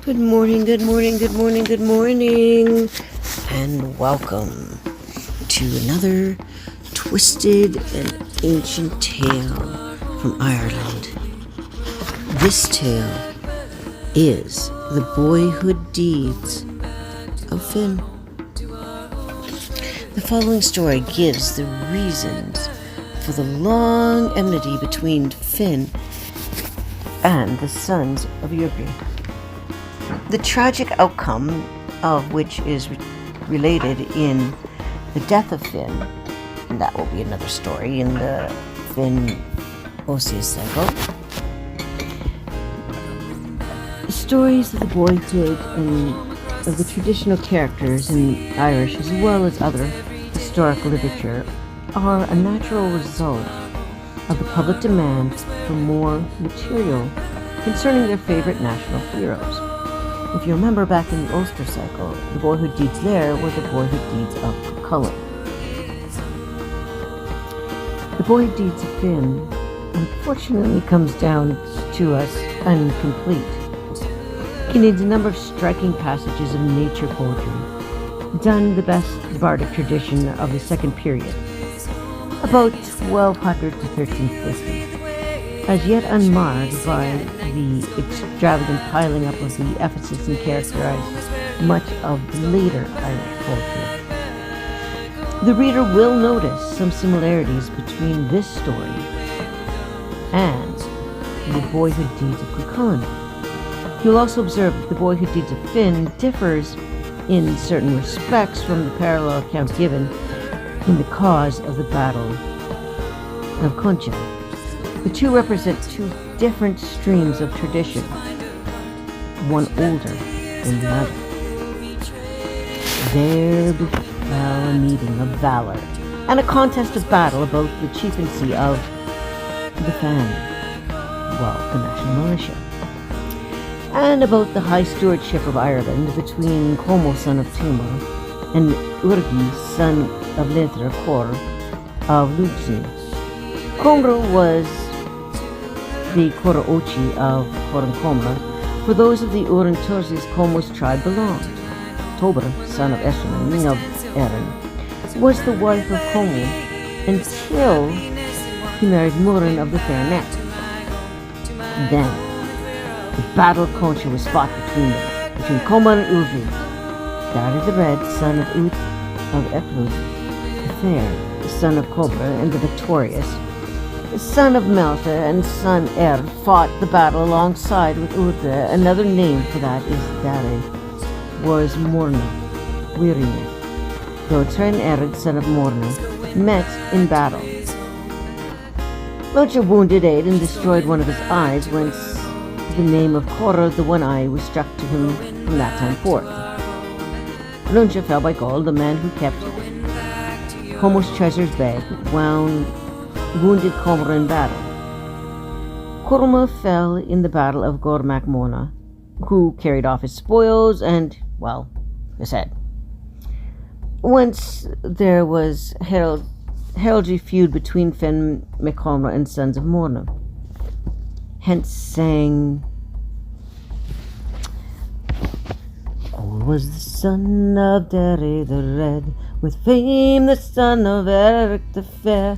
Good morning, good morning, good morning, good morning, and welcome to another twisted and ancient tale from Ireland. This tale is the boyhood deeds of Finn. The following story gives the reasons for the long enmity between Finn and the sons of Yrgir. The tragic outcome of which is related in the death of Finn, and that will be another story in the Finn-Osseous cycle. The stories of the boyhood and of the traditional characters in Irish as well as other historical literature are a natural result of the public demand for more material concerning their favorite national heroes. If you remember back in the Ulster cycle, the boyhood deeds there were the boyhood deeds of Cuchulainn. The boyhood deeds of Finn unfortunately comes down to us incomplete. It contains a number of striking passages of nature poetry, done in the best bardic tradition of the second period, about 1200 to 1350. As yet unmarred by the extravagant piling up of the epithets and characterized much of the later Irish poetry. The reader will notice some similarities between this story and the boyhood deeds of Cuchulainn. You'll also observe that the boyhood deeds of Finn differs in certain respects from the parallel account given in the cause of the Battle of Concha. The two represent two different streams of tradition, one older than the other. There befell a meeting of valor and a contest of battle about the chieftaincy of the the national militia, and about the high stewardship of Ireland between Como, son of Tumor, and Urgi, son of Lethra Cor of Lugni. Comra was the Cora-Ochi of Corancomra, for those of the Urantosis Como's tribe belonged. Tobra, son of Eshelin of Erin, was the wife of Como until he married Murin of the Fair Neck. Then, the Battle of Concha was fought between Como and Urgi. Dari the Red, son of Ut of Eplud, the Fair, the son of Cobra, and the victorious, the son of Melta and son fought the battle alongside with Urda. Another name for that is Dari, was Morna, Wirina. Gotra and Erid, son of Morna, met in battle. Melcha wounded Aid and destroyed one of his eyes, whence the name of Cora, the one eye, was struck to him from that time forth. Luncha fell by Gaul, the man who kept Como's treasure's bag, wounded Comra in battle. Corma fell in the battle of Gormac Mona, who carried off his spoils and, his head. Once there was heraldry feud between Finn MacComra and sons of Morna. Hence sang, Cole was the son of Derry the Red, with fame the son of Eric the Fair,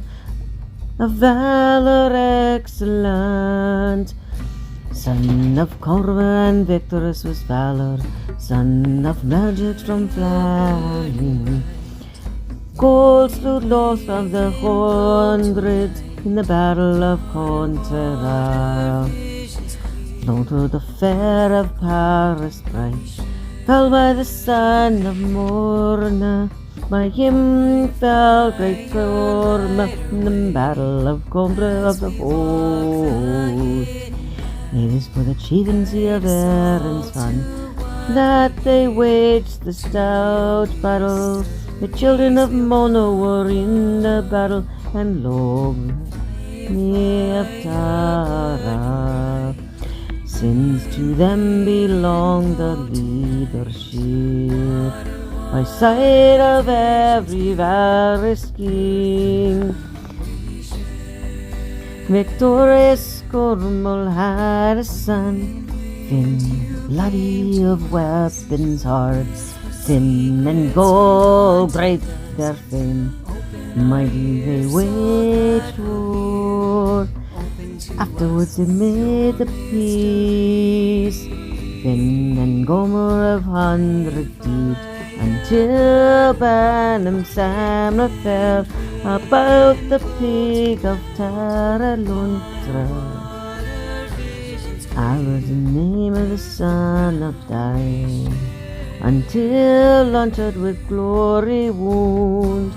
of valor excellent, son of Corva and victorious was valor, son of magic from flying. Gold slew lost of the 100 in the battle of Contera. Flown to the fair of Paris bright, fell by the son of Morna. By him fell great Corma in the battle of Combra of the host. It is for the chieftaincy of Erin's son that they waged the stout battle. The children of Mono were in the battle, and Log of Tara. Since to them belonged the leadership by side of every various king. Victorious Cornwall had a son, Finn, laddie of weapons hard, Finn and gold, great their fame, mighty they waged war. Afterwards they made the peace, Finn and Gomer of 100 deeds, until Banham Samna fell about the peak of Taraluntra. I was the name of the son of Dai, until untured with glory wound,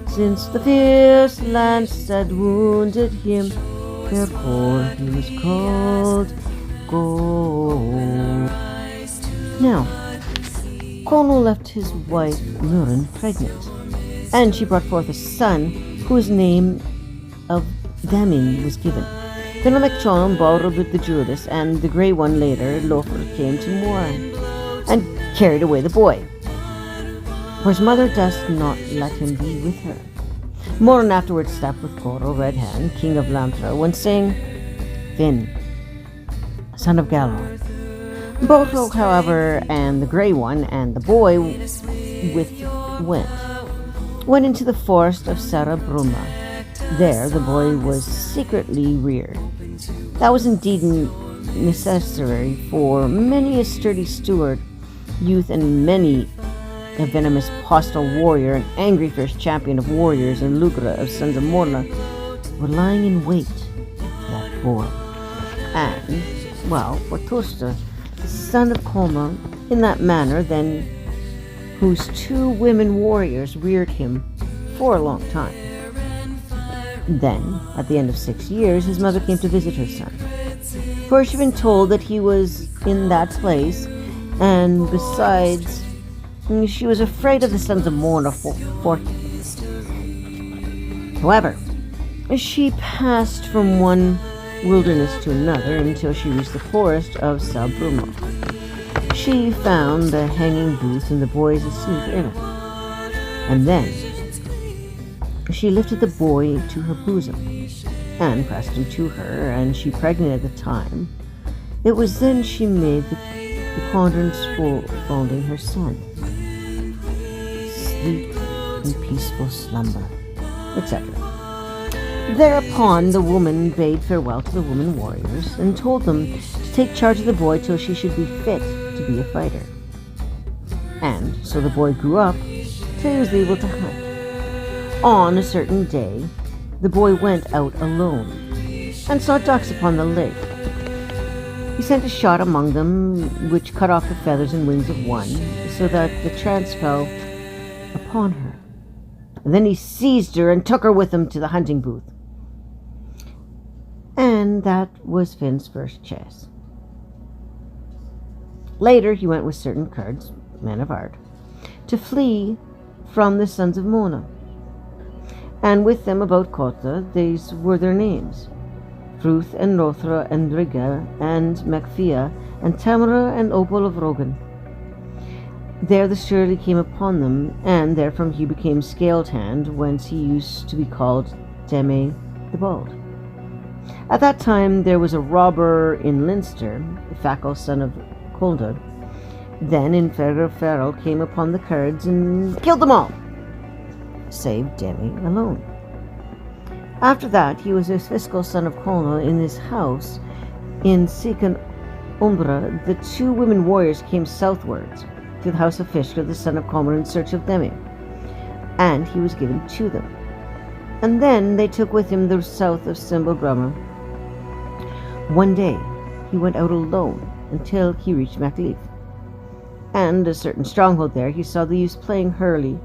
since the fierce lance had wounded him, therefore he was called Gold. Now, Conall left his wife Murin pregnant, and she brought forth a son, whose name of Damin was given. Then MacConnell borrowed with the Druids, and the Grey One later, Lothar, came to Moray, and carried away the boy, for his mother durst not let him be with her. Moran afterwards stepped with Coro Redhand, king of Lanthro, saying, Finn, son of Galor. Both, however, and the Grey One and the boy went into the forest of Sarabruma. There the boy was secretly reared. That was indeed necessary, for many a sturdy steward, youth, and many a venomous hostile warrior, an angry fierce champion of warriors, and Lugra of sons of Morla were lying in wait for that boy. And, for Tusta, the son of Coma, in that manner then, whose 2 women warriors reared him for a long time. Then, at the end of 6 years, his mother came to visit her son, for she had been told that he was in that place, and besides, she was afraid of the sons of Morna for. However, she passed from one wilderness to another until she reached the forest of Sabruma. She found the hanging booth and the boys asleep in it, and then she lifted the boy to her bosom and pressed him to her, and she pregnant at the time. It was then she made the preponderance folding her son. Sleep in peaceful slumber, etc. Thereupon the woman bade farewell to the women warriors and told them to take charge of the boy till she should be fit to be a fighter. And so the boy grew up till he was able to hunt. On a certain day, the boy went out alone and saw ducks upon the lake. He sent a shot among them, which cut off the feathers and wings of one, so that the chance fell upon her. And then he seized her and took her with him to the hunting booth. And that was Finn's first chase. Later he went with certain Kurds, men of art, to flee from the sons of Mona. And with them about Kota, these were their names: Ruth and Rothra and Riga and Macfia and Tamara and Opal of Rogan. There the surly came upon them, and therefrom he became Scaled Hand, whence he used to be called Deme the Bald. At that time there was a robber in Leinster, Fakal son of Coldud. Then in Fergal came upon the Kurds and killed them all, save Demi alone. After that he was a fiscal son of Colna. In his house in Sikan Umbra, the 2 women warriors came southwards to the house of Fishka, the son of Comer, in search of Demi, and he was given to them. And then they took with him the south of Simblegrummer. One day he went out alone until he reached Macleaf, and a certain stronghold there he saw the youths playing hurley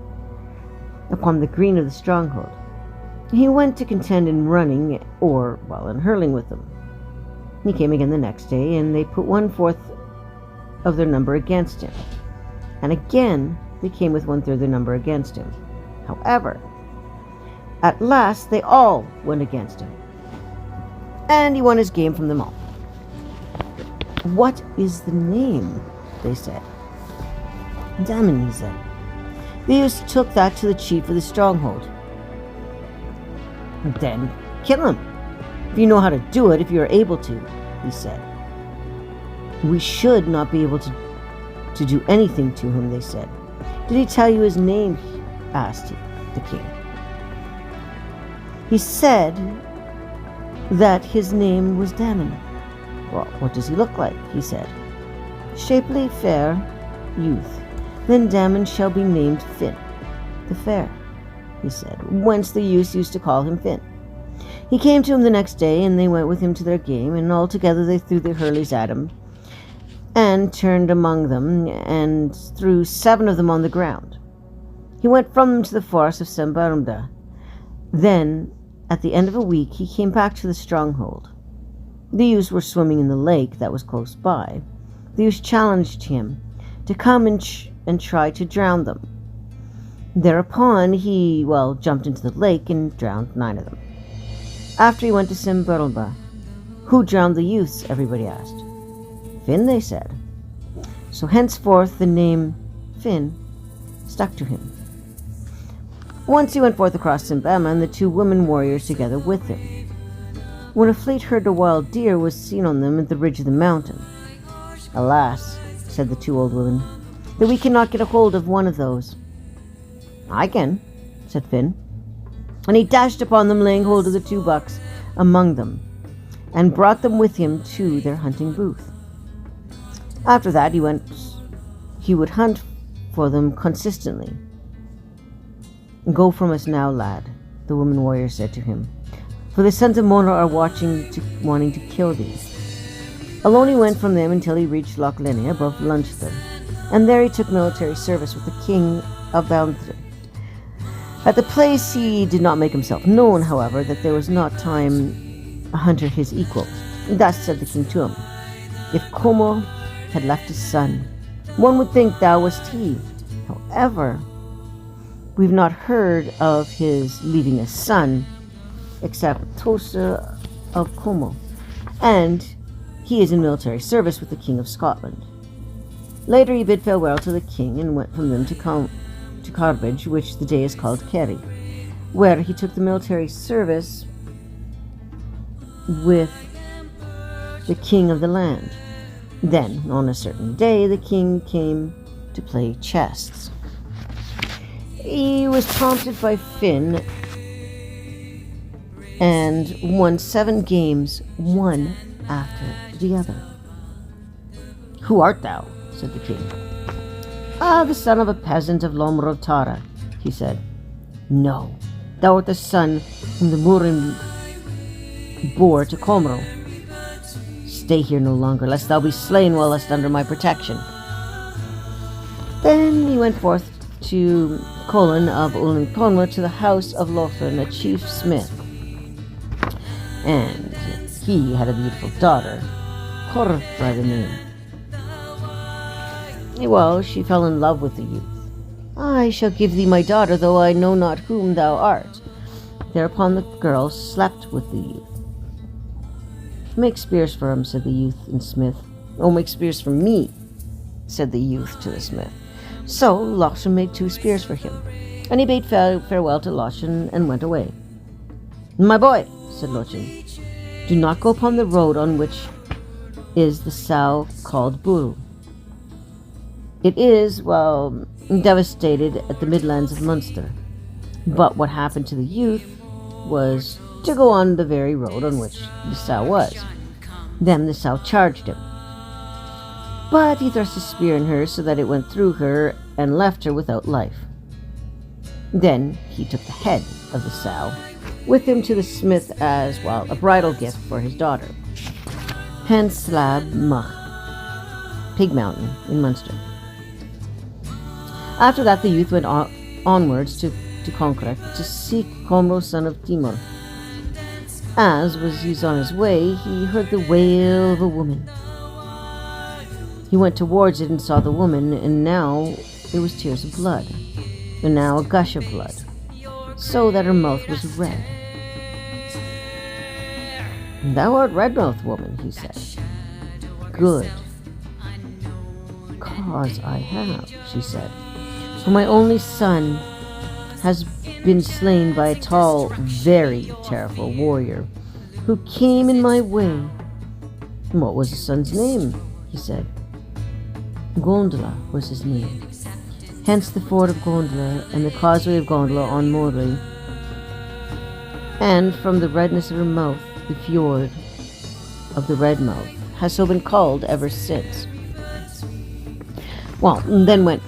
upon the green of the stronghold. He went to contend in running in hurling with them. He came again the next day, and they put 1/4 of their number against him, and again they came with 1/3 their number against him. However, at last they all went against him, and he won his game from them all. "What is the name?" they said. "Damon," he said. The youths took that to the chief of the stronghold. "Then kill him, if you know how to do it, if you are able to," he said. We should not be able to do anything to him, they said. Did he tell you his name? Asked the king. He said that his name was Damon. Well, what does he look like? He said. Shapely, fair youth. Then Damon shall be named Finn, the fair, he said, whence the youths used to call him Finn. He came to him the next day, and they went with him to their game, and all together they threw their hurleys at him, and turned among them, and threw 7 of them on the ground. He went from them to the forest of Sembarumda. Then, at the end of a week, he came back to the stronghold. The youths were swimming in the lake that was close by. The youths challenged him to come and try to drown them. Thereupon he, jumped into the lake and drowned 9 of them. After he went to Sembarumda. Who drowned the youths? Everybody asked. Finn, they said. So henceforth the name Finn stuck to him. Once he went forth across Simbama, and the 2 women warriors together with him, when a fleet herd of wild deer was seen on them at the ridge of the mountain. Alas, said the 2 old women, that we cannot get a hold of one of those. I can, said Finn. And he dashed upon them, laying hold of the 2 bucks among them, and brought them with him to their hunting booth. After that he would hunt for them consistently. Go from us now, lad, the woman warrior said to him, for the sons of Mona are wanting to kill thee. Alone he went from them until he reached Loch Linnhe above Lunster, and there he took military service with the king of Balndre. At the place he did not make himself known, however, that there was not time a hunter his equals. Thus said the king to him, if Como had left a son, one would think thou wast he. However, we've not heard of his leaving a son, except Tosa of Como, and he is in military service with the king of Scotland. Later he bid farewell to the king and went from them to Carbage, which the day is called Kerry, where he took the military service with the king of the land. Then, on a certain day, the king came to play chess. He was prompted by Finn and won 7 games, one after the other. Who art thou? Said the king. The son of a peasant of Lomrotara, he said. No, thou art the son whom the Murin bore to Comro. Stay here no longer, lest thou be slain whilst under my protection. Then he went forth to Colin of Ulanconwa to the house of Lothran, a chief smith. And he had a beautiful daughter, Cor by the name. Well, she fell in love with the youth. I shall give thee my daughter, though I know not whom thou art. Thereupon the girl slept with the youth. Make spears for him, said the youth and smith. Oh, make spears for me, said the youth to the smith. So Lochlan made 2 spears for him, and he bade farewell to Lochlan and went away. My boy, said Lochlan, do not go upon the road on which is the sow called Buru. It is, devastated at the Midlands of Munster. But what happened to the youth was to go on the very road on which the sow was. Then the sow charged him. But he thrust a spear in her so that it went through her and left her without life. Then he took the head of the sow with him to the smith as, a bridal gift for his daughter. Penslab Mach, Pig Mountain in Munster. After that the youth went onwards to Concrec to seek Comro, son of Timor. As he was on his way, he heard the wail of a woman. He went towards it and saw the woman, and now it was tears of blood, and now a gush of blood, so that her mouth was red. Thou art Redmouth, woman, he said. Good cause I have, she said, for my only son has been slain by a tall, very terrible warrior who came in my way. What was the son's name? he said. Gondola was his name. Hence the ford of Gondola and the causeway of Gondola on Moray. And from the redness of her mouth, the fjord of the Red Mouth has so been called ever since. Well, then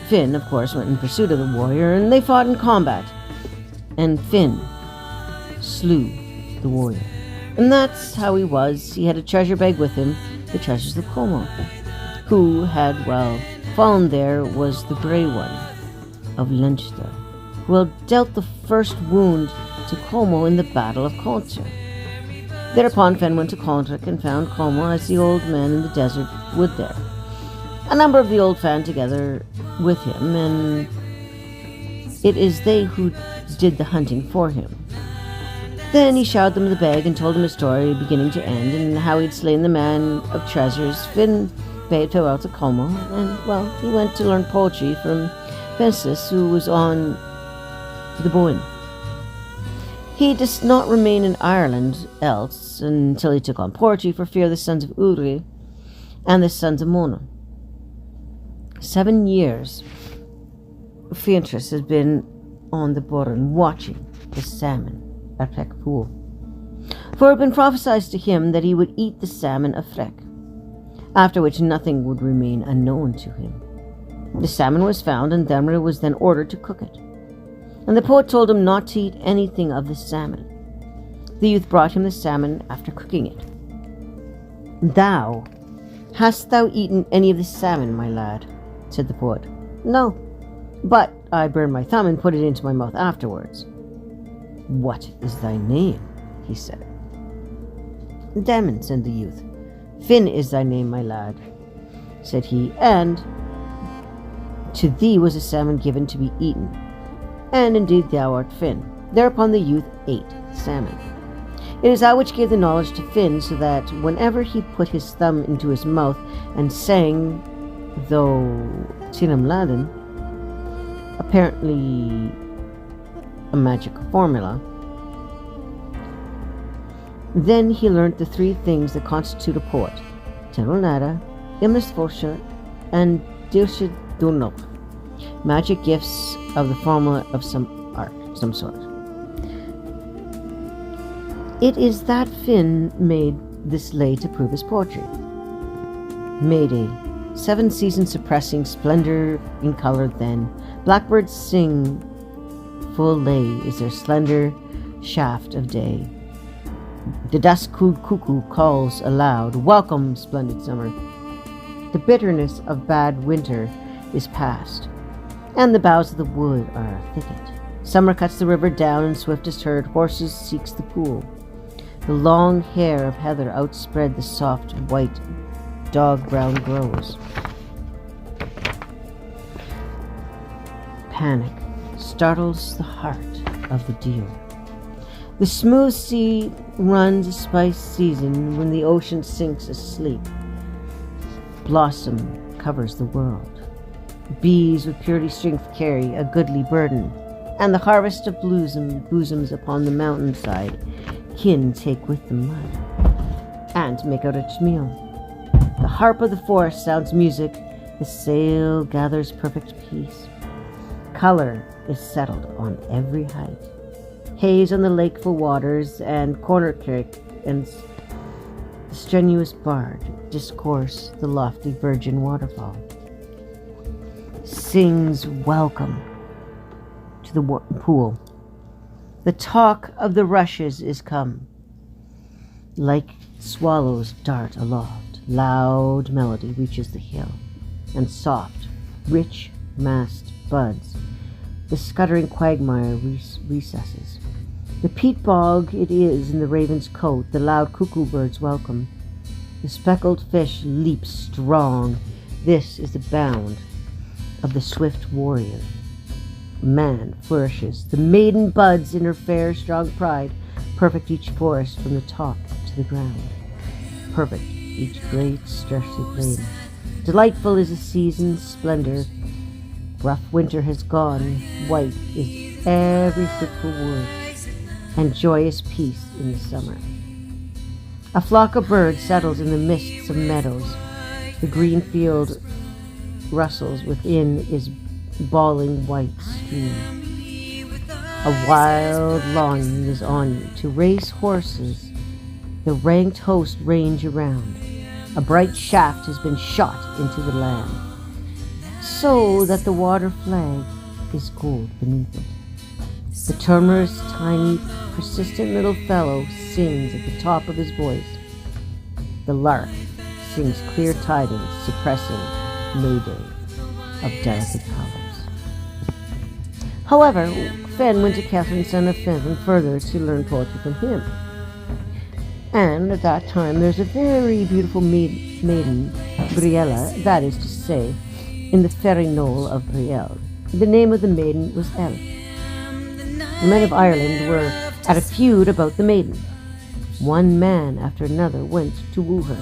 Finn, of course, went in pursuit of the warrior, and they fought in combat. And Finn slew the warrior. And that's how he was. He had a treasure bag with him, the treasures of Como. Who had, fallen there was the Grey One of Leinster, who had dealt the first wound to Como in the Battle of Contr. Thereupon Finn went to Contr and found Como as the old man in the desert would there. A number of the old fan together with him, and it is they who did the hunting for him. Then he showed them the bag and told them his story beginning to end, and how he'd slain the man of treasures. Finn bade farewell to Como, and, he went to learn poetry from Fensis, who was on the Boyne. He did not remain in Ireland else until he took on poetry for fear of the sons of Uri and the sons of Mona. 7 years, Fensis has been on the Boyne watching the salmon at Freck Pool, for it had been prophesied to him that he would eat the salmon of Freck, after which nothing would remain unknown to him. The salmon was found, and Demre was then ordered to cook it. And the poet told him not to eat anything of the salmon. The youth brought him the salmon after cooking it. Hast thou eaten any of the salmon, my lad? Said the poet. No, but I burned my thumb and put it into my mouth afterwards. What is thy name? He said. Damon, said the youth. Finn is thy name, my lad, said he, and to thee was a salmon given to be eaten, and indeed thou art Finn. Thereupon the youth ate salmon. It is that which gave the knowledge to Finn, so that whenever he put his thumb into his mouth and sang, though Tinam Laden, apparently a magic formula, then he learnt the 3 things that constitute a poet: Tenolnada, Imlis Fosha, and Dilshid Dunop, magic gifts of the formula of some art, some sort. It is that Finn made this lay to prove his poetry. Mayday, 7 seasons suppressing splendor in color then, blackbirds sing, full lay is their slender shaft of day. The dusk-cooed cuckoo calls aloud, welcome, splendid summer. The bitterness of bad winter is past, and the boughs of the wood are a thicket. Summer cuts the river down, and swiftest herd horses seeks the pool. The long hair of heather outspread the soft white dog-brown grows. Panic startles the heart of the deer. The smooth sea runs a spice season when the ocean sinks asleep. Blossom covers the world. Bees with purity strength carry a goodly burden, and the harvest of bosoms upon the mountainside kin take with them mud, and make out its meal. The harp of the forest sounds music, the sail gathers perfect peace. Color is settled on every height. Haze on the lakeful waters, and corner crick and the strenuous bard discourse the lofty virgin waterfall. Sings welcome to the pool. The talk of the rushes is come. Like swallows dart aloft, loud melody reaches the hill, and soft, rich, massed buds the scuttering quagmire recesses. The peat bog it is in the raven's coat, the loud cuckoo birds welcome. The speckled fish leaps strong. This is the bound of the swift warrior. Man flourishes. The maiden buds in her fair, strong pride. Perfect each forest from the top to the ground. Perfect each great, stressy plain. Delightful is the season's splendor. Rough winter has gone. White is every fitful wood, and joyous peace in the summer. A flock of birds settles in the mists of meadows. The green field rustles, within is bawling white stream. A wild longing is on you to race horses. The ranked host range around. A bright shaft has been shot into the land, so that the water flag is gold beneath it. The timorous, tiny, persistent little fellow sings at the top of his voice. The lark sings clear tidings, suppressing Mayday of delicate colors. However, Finn went to Catherine, son of Finn, further to learn poetry from him. And at that time, there's a very beautiful maiden, Briella, that is to say, in the fairy knoll of Brielle. The name of the maiden was Elle. The men of Ireland were at a feud about the maiden. One man after another went to woo her.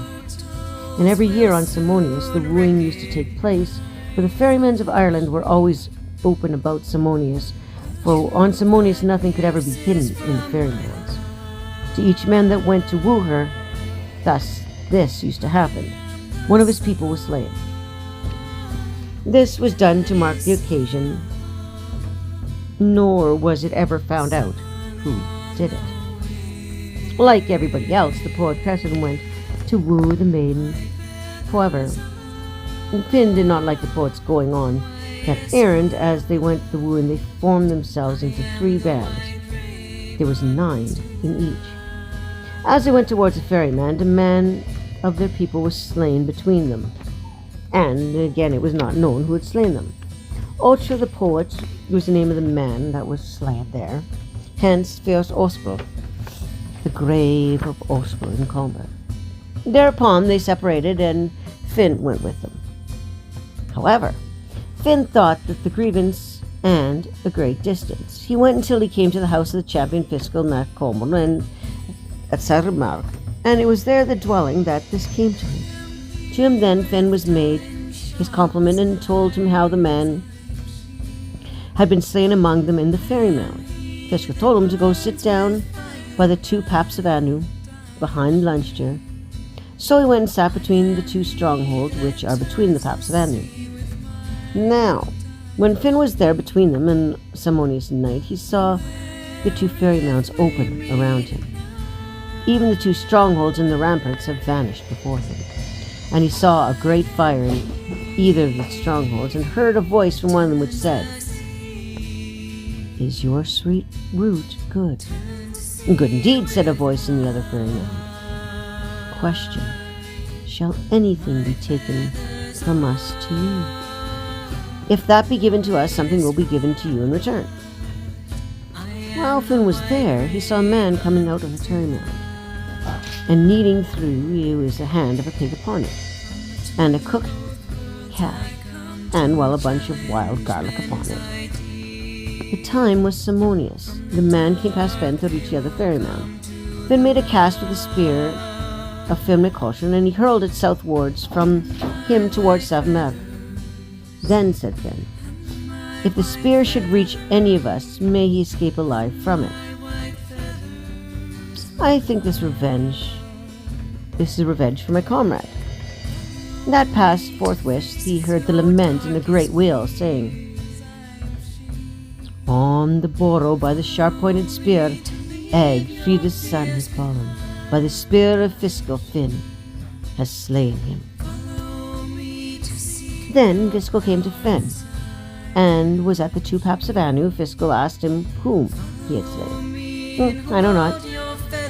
And every year on Simonius, the wooing used to take place, for the ferrymen of Ireland were always open about Simonius, for on Simonius nothing could ever be hidden in the ferrylands. To each man that went to woo her, thus this used to happen. One of his people was slain. This was done to mark the occasion, nor was it ever found out who did it. Like everybody else, the poet Cresson went to woo the maiden. However, Finn did not like the poets going on that errand. As they went the wooing, they formed themselves into 3 bands. There was 9 in each. As they went towards the ferryman, a man of their people was slain between them. And again, it was not known who had slain them. Otra the poet was the name of the man that was slain there. Hence, Fierce Oscar, the grave of Oscar in combat. Thereupon they separated, and Finn went with them. However, Finn thought that the grievance and a great distance. He went until he came to the house of the champion fiscal Mac Coleman and at Saint-Remarque, and it was there the dwelling that this came to him. To him then Finn was made his compliment and told him how the man had been slain among them in the ferry mound. Fiscal told him to go sit down by the 2 paps of Anu behind the lunch chair. So he went and sat between the 2 strongholds which are between the paps of Anu. Now, when Finn was there between them and Simonius night, he saw the 2 ferry mounds open around him. Even the 2 strongholds and the ramparts have vanished before him. And he saw a great fire in either of the strongholds, and heard a voice from one of them which said, "Is your sweet root good?" "Good indeed," said a voice in the other ferry mound. Question: shall anything be taken from us to you? If that be given to us, something will be given to you in return. While Finn was there, he saw a man coming out of the ferry mound, and kneading through was a hand of a pig upon it, and a cooked calf, and a bunch of wild garlic upon it. The time was Simonius. The man came past Finn to reach the other ferry mound. Finn made a cast with a spear of Finn McCaution, and he hurled it southwards from him towards Saint-Remarque. Then said Finn, "If the spear should reach any of us, may he escape alive from it. I think this is revenge for my comrade." That passed forthwith, he heard the lament in a great wail, saying, "On the borough by the sharp-pointed spear, Frida's son has fallen. By the spear of Fiscal, Finn has slain him." Then Fiscal came to Finn, and was at the 2 paps of Anu. Fiscal asked him whom he had slain. "I know not,"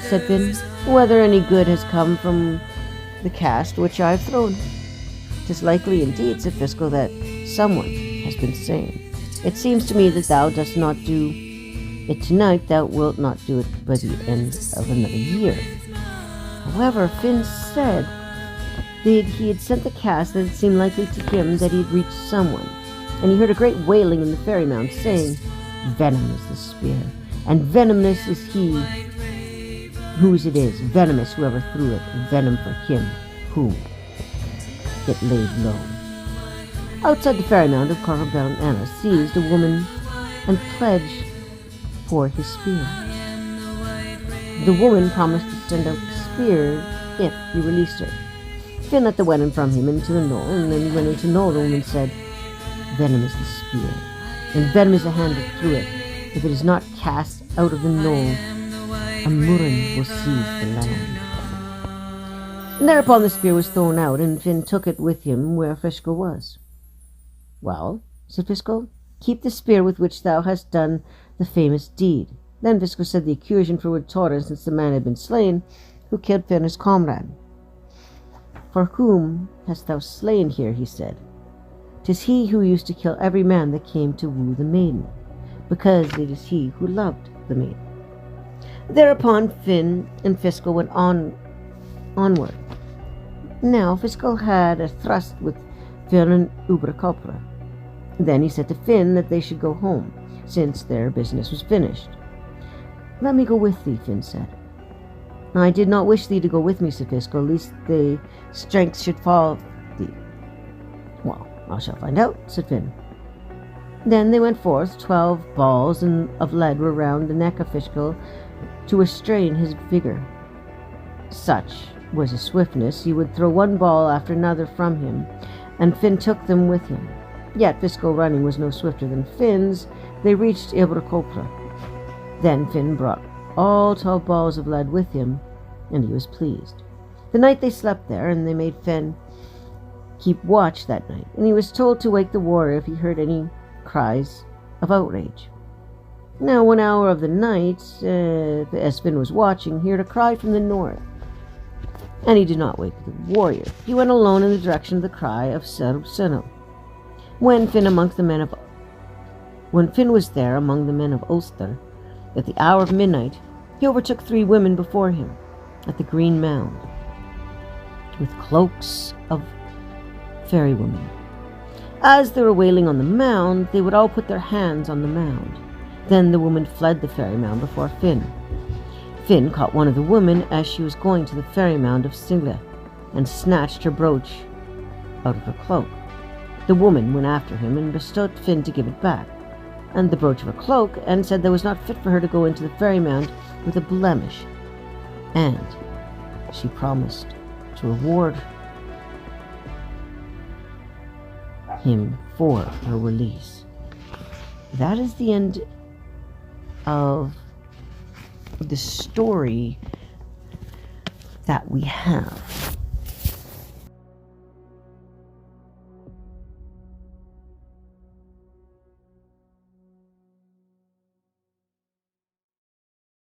said Finn, "whether any good has come from the cast which I have thrown." "'Tis likely indeed," said Fiscal, "that someone has been slain. It seems to me that thou dost not do it tonight, thou wilt not do it by the end of another year." However, Finn said that he had sent the cast that it seemed likely to him that he had reached someone, and he heard a great wailing in the ferry mound, saying, "Venom is the spear, and venomous is he whose it is, venomous whoever threw it, venom for him whom it laid low." Outside the ferry mound of Corabel Anna seized a woman and pledged for his spear. The woman promised to send out the spear if he released her. Finn let the weapon from him into the knoll, and then he went into the knoll. The woman said, "Venom is the spear, and venom is the hand that threw it. If it is not cast out of the knoll, a murrain will seize the land." And thereupon the spear was thrown out, and Finn took it with him where Fiscal was. "Well," said Fiscal, "keep the spear with which thou hast done the famous deed." Then Fiscal said the accusation for which taught him, since the man had been slain, who killed Finn his comrade. "For whom hast thou slain here?" he said. "'Tis he who used to kill every man that came to woo the maiden, because it is he who loved the maiden." Thereupon Finn and Fiscal went onward. Now Fiscal had a thrust with Finn and Ubra. Then he said to Finn that they should go home, since their business was finished. "Let me go with thee," Finn said. "I did not wish thee to go with me," said Fiscal, "lest thy strength should fail thee." "Well, I shall find out," said Finn. Then they went forth. 12 balls of lead were round the neck of Fiscal to restrain his vigor. Such was his swiftness, he would throw one ball after another from him, and Finn took them with him. Yet Fiscal running was no swifter than Finn's. They reached Ibracopra. Then Finn brought all 12 balls of lead with him, and he was pleased. The night they slept there, and they made Finn keep watch that night, and he was told to wake the warrior if he heard any cries of outrage. Now 1 hour of the night, as Finn was watching, he heard a cry from the north, and he did not wake the warrior. He went alone in the direction of the cry of Serusino. When Finn was there among the men of Ulster, at the hour of midnight, he overtook 3 women before him at the green mound, with cloaks of fairy women. As they were wailing on the mound, they would all put their hands on the mound. Then the woman fled the fairy mound before Finn. Finn caught one of the women as she was going to the fairy mound of Singla, and snatched her brooch out of her cloak. The woman went after him and bestowed Finn to give it back, and the brooch of her cloak, and said that it was not fit for her to go into the fairy mound with a blemish, and she promised to reward him for her release. That is the end of the story that we have.